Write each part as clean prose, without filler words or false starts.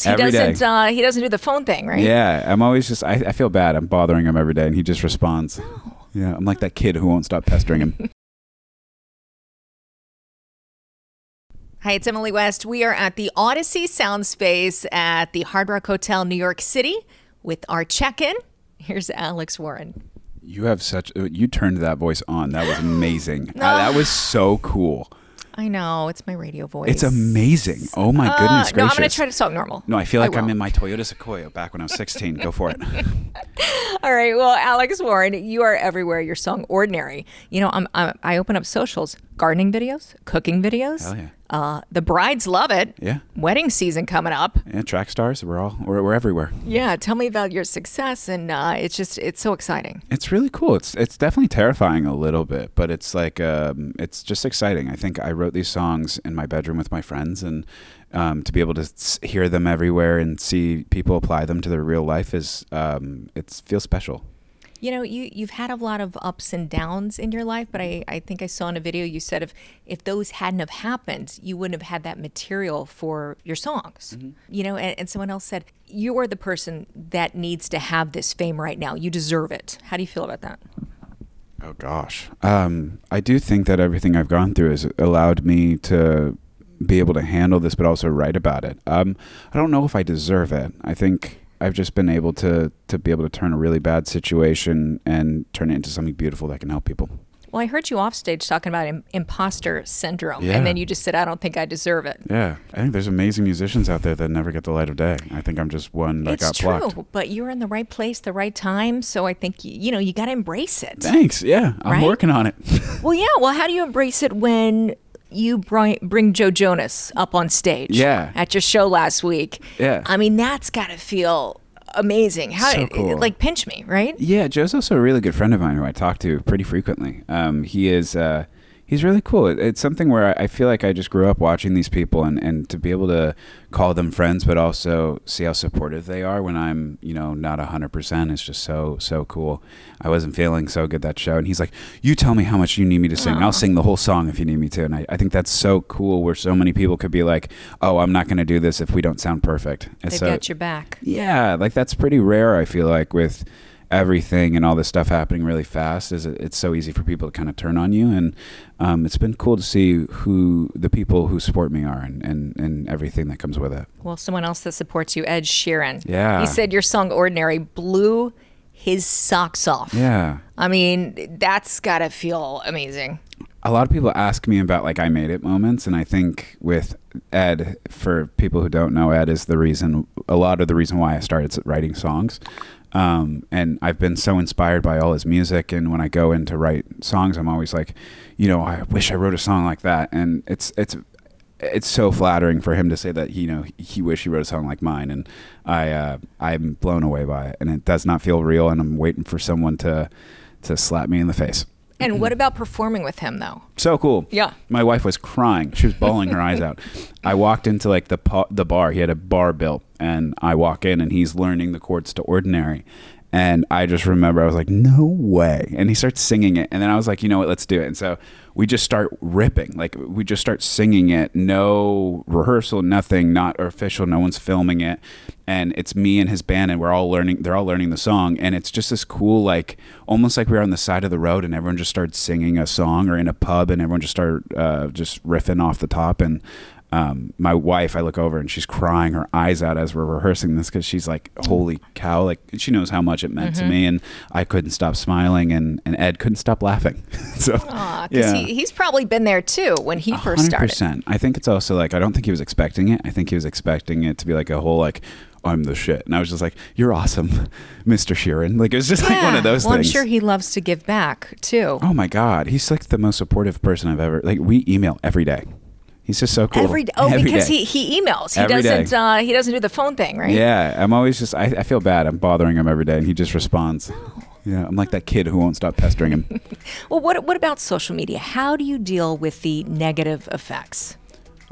He every doesn't. day. He doesn't do the phone thing, right? Yeah, I'm always just. I feel bad. I'm bothering him every day, and he just responds. Oh. Yeah, I'm like that kid who won't stop pestering him. Hi, it's Emily West. We are at the Audacy Sound Space at the Hard Rock Hotel, New York City, with our check-in. Here's Alex Warren. You turned that voice on. That was amazing. That was so cool. I know, it's my radio voice. It's amazing. Oh my goodness gracious. No, I'm going to try to talk normal. No, I feel like I'm in my Toyota Sequoia back when I was 16. Go for it. All right. Well, Alex Warren, you are everywhere. Your song "Ordinary." You know, I open up socials, gardening videos, cooking videos. Hell yeah. The brides love it. Yeah. Wedding season coming up. Yeah, track stars. We're everywhere. Yeah. Tell me about your success, and it's so exciting. It's really cool. It's definitely terrifying a little bit, but it's like it's just exciting. I think I wrote these songs in my bedroom with my friends, and to be able to hear them everywhere and see people apply them to their real life it feels special. You know, you've had a lot of ups and downs in your life, but I think I saw in a video you said if those hadn't have happened, you wouldn't have had that material for your songs. Mm-hmm. You know, and someone else said, you are the person that needs to have this fame right now. You deserve it. How do you feel about that? Oh, gosh. I do think that everything I've gone through has allowed me to be able to handle this, but also write about it. I don't know if I deserve it. I think I've just been able to be able to turn a really bad situation and turn it into something beautiful that can help people. Well, I heard you off stage talking about imposter syndrome, Yeah. and then you just said, I don't think I deserve it. Yeah, I think there's amazing musicians out there that never get the light of day. I think I'm just one that got plucked. It's true, but you're in the right place, the right time, so I think, you got to embrace it. Thanks, yeah, I'm working on it. Well, yeah, well, how do you embrace it when you bring Joe Jonas up on stage at your show last week? Yeah. I mean, that's got to feel amazing. So cool. Like, pinch me, right? Yeah, Joe's also a really good friend of mine who I talk to pretty frequently. He's really cool. It's something where I feel like I just grew up watching these people and to be able to call them friends, but also see how supportive they are when I'm, not 100% is just so cool. I wasn't feeling so good that show. And he's like, you tell me how much you need me to sing. I'll sing the whole song if you need me to. And I think that's so cool where so many people could be like, oh, I'm not going to do this if we don't sound perfect. They've got your back. Yeah, like that's pretty rare, I feel like, with everything and all this stuff happening really fast. It's so easy for people to kind of turn on you, and it's been cool to see who the people who support me are and everything that comes with it. Well, someone else that supports you, Ed Sheeran. Yeah. He said your song "Ordinary" blew his socks off. Yeah. I mean, that's got to feel amazing. A lot of people ask me about I made it moments, and I think with Ed, for people who don't know, Ed is a lot of the reason why I started writing songs. And I've been so inspired by all his music, and when I go in to write songs, I'm always like, I wish I wrote a song like that. And it's so flattering for him to say that, he wish he wrote a song like mine, and I'm blown away by it, and it does not feel real, and I'm waiting for someone to slap me in the face. And what about performing with him, though? So cool. Yeah. My wife was crying. She was bawling her eyes out. I walked into the bar. He had a bar built, and I walk in, and he's learning the chords to "Ordinary." And I just remember I was like, no way. And he starts singing it. And then I was like, you know what, let's do it. And so we just start ripping. We just start singing it. No rehearsal, nothing, not official. No one's filming it. And it's me and his band, and they're all learning the song. And it's just this cool, almost like we were on the side of the road and everyone just started singing a song, or in a pub and everyone just started just riffing off the top. And my wife, I look over and she's crying her eyes out as we're rehearsing this, because she's like, holy cow, she knows how much it meant to me, and I couldn't stop smiling, and Ed couldn't stop laughing. So, because he's probably been there too when he first started. 100%. I think it's also I don't think he was expecting it. I think he was expecting it to be a whole I'm the shit. And I was just like, you're awesome, Mr. Sheeran. It was just one of those things. I'm sure he loves to give back too. Oh my God. He's the most supportive person I've ever, we email every day. He's just so cool. Because day. he emails. He doesn't do the phone thing, right? Yeah, I'm always just. I feel bad. I'm bothering him every day, and he just responds. Oh. Yeah, I'm like that kid who won't stop pestering him. Well, what about social media? How do you deal with the negative effects?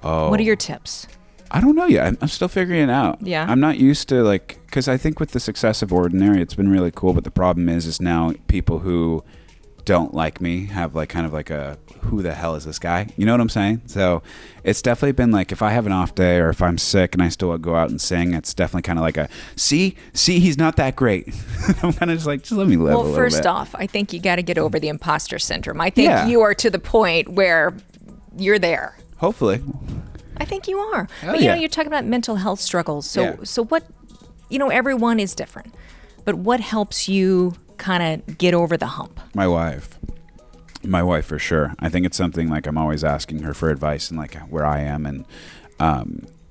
Oh, what are your tips? I don't know yet. I'm still figuring it out. Yeah, I'm not used to because I think with the success of "Ordinary," it's been really cool. But the problem is now people who don't like me have like kind of like a who the hell is this guy? You know what I'm saying? So it's definitely been like if I have an off day or if I'm sick and I still go out and sing, it's definitely kind of like a see he's not that great. I'm kind of just like just let me live. Well, a little first bit. off, I think you got to get over the imposter syndrome. I think Yeah. you are to the point where you're there. Hopefully. I think you are. Hell But you know, yeah. you're talking about mental health struggles. So Yeah. so what, you know, everyone is different. But what helps you kind of get over the hump? My wife for sure. I think it's something like I'm always asking her for advice and like where I am, and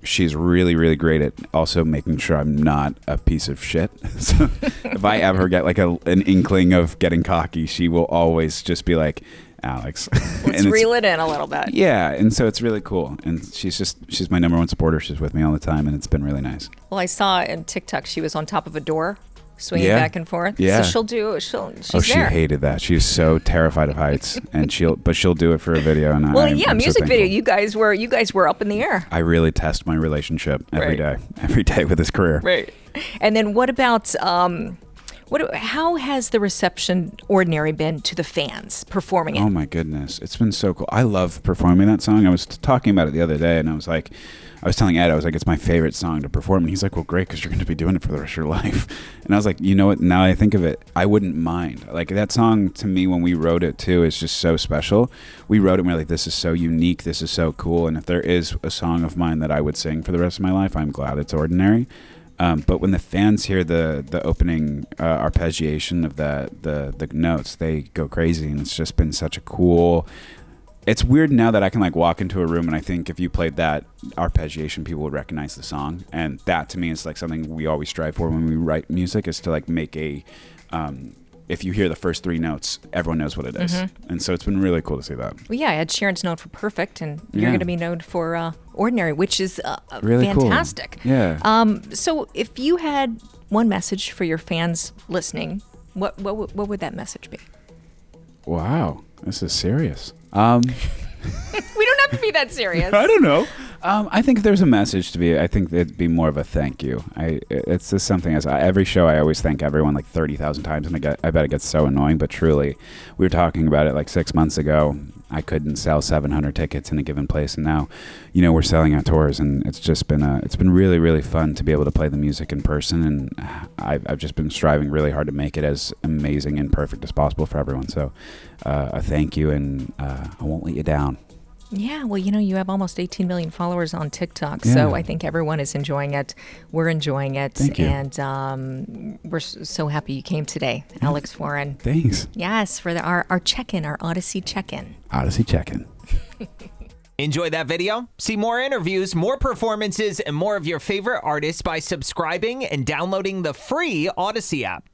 she's really, really great at also making sure I'm not a piece of shit. So if I ever get like an inkling of getting cocky, she will always just be like, Alex, Let's reel it in a little bit. Yeah, and so it's really cool, and she's my number one supporter. She's with me all the time, and it's been really nice. Well, I saw in TikTok she was on top of a door, swinging Yeah. back and forth. Yeah. So she's Oh, she there. hated that. She's so terrified of heights, and she'll do it for a video. And Well, I'm so music video. thankful. You guys were up in the air. I really test my relationship every Right. day with this career. Right. And then what about how has the reception Ordinary been to the fans performing it? Oh my goodness, it's been so cool. I love performing that song. I was talking about it the other day, and I was telling Ed, I was like, it's my favorite song to perform, and he's like, well, great, because you're going to be doing it for the rest of your life. And I was like, you know what? Now I think of it, I wouldn't mind. Like that song to me, when we wrote it too, is just so special. We wrote it and we're like, this is so unique, this is so cool, and if there is a song of mine that I would sing for the rest of my life, I'm glad it's Ordinary. But when the fans hear the opening arpeggiation of the notes, they go crazy, and it's just been such a cool. It's weird now that I can like walk into a room and I think if you played that arpeggiation, people would recognize the song, and that to me is like something we always strive for when we write music, is to like make a. If you hear the first three notes, everyone knows what it is. And so it's been really cool to see that. Well, yeah, Ed Sheeran's known for Perfect, and you're Yeah. going to be known for Ordinary, which is Really fantastic. cool. Yeah. So if you had one message for your fans listening, what would that message be? Wow, this is serious. We don't have to be that serious. I don't know. I think if there's a message to be, I think it'd be more of a thank you. It's just something every show I always thank everyone like 30,000 times, and I bet it gets so annoying. But truly, we were talking about it like 6 months ago. I couldn't sell 700 tickets in a given place, and now, you know, we're selling out tours, and it's just been it's been really, really fun to be able to play the music in person, and I've just been striving really hard to make it as amazing and perfect as possible for everyone. So, a thank you, and I won't let you down. Yeah, well, you know, you have almost 18 million followers on TikTok, Yeah. so I think everyone is enjoying it. We're enjoying it. Thank you. And we're so happy you came today, Alex Warren. Thanks. Yes, for our check-in, our Audacy check-in. Audacy check-in. Enjoy that video? See more interviews, more performances, and more of your favorite artists by subscribing and downloading the free Audacy app.